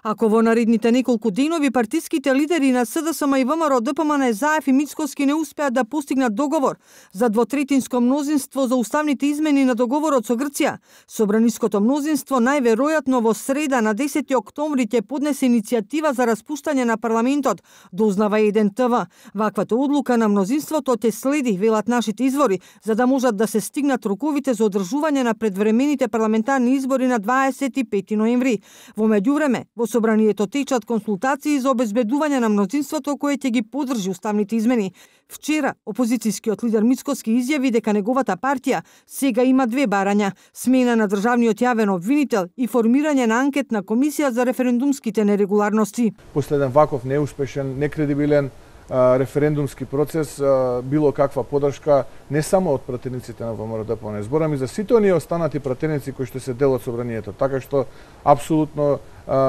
Ако во наредните неколку денови партиските лидери на СДСМ и ВМРО ДПМН Заев и Мицкоски не успеат да постигнат договор за двотретинско мнозинство за уставните измени на договорот со Грција, собраниското мнозинство најверојатно во среда на 10 октомври ќе поднесе иницијатива за распуштање на парламентот, дознава еден ТВ. Ваквата одлука на мнозинството ќе следи, велат нашите извори, за да можат да се стигнат роковите за одржување на предвремените парламентарни избори на 25 ноември. Во меѓувреме, во собранието течат консултации за обезбедување на мнозинството кое ќе ги поддржи уставните измени. Вчера, опозицијскиот лидер Мицкоски изјави дека неговата партија сега има две барања: смена на државниот јавен обвинител и формирање на анкетна комисија за референдумските нерегуларности. Последен ваков неуспешен, некредибилен референдумски процес, било каква поддршка не само од пратениците на ВМРО ДПМН, зборам и за сите оние останати пратеници кои што се дел од собранието, така што апсолутно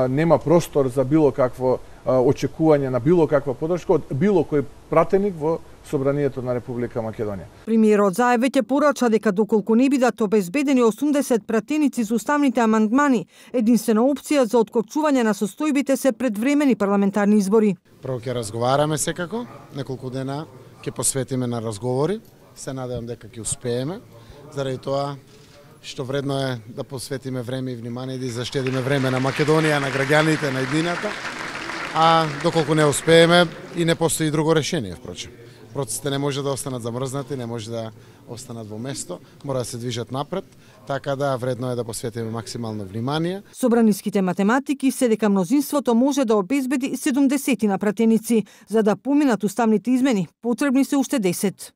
нема простор за било какво очекување на било каква поддршка од било кој пратеник во собранието на Република Македонија. Премиерот Заев веќе порача дека доколку не бидат обезбедени 80 пратеници за уставните амандмани, единствена опција за откочување на состојбите се предвремени парламентарни избори. Прво ќе разговараме секако, неколку дена ќе посветиме на разговори, се надевам дека ќе успееме, заради тоа што вредно е да посветиме време и внимание да заштедиме време на Македонија, на граѓаните, на едината, а доколку не успееме и не постои друго решение, впрочем. Процесите не може да останат замрзнати, не може да останат во место, мора да се движат напред, така да вредно е да посветиме максимално внимание. Собраниските математики се дека мнозинството може да обезбеди 70 пратеници. За да поминат уставните измени, потребни се уште 10.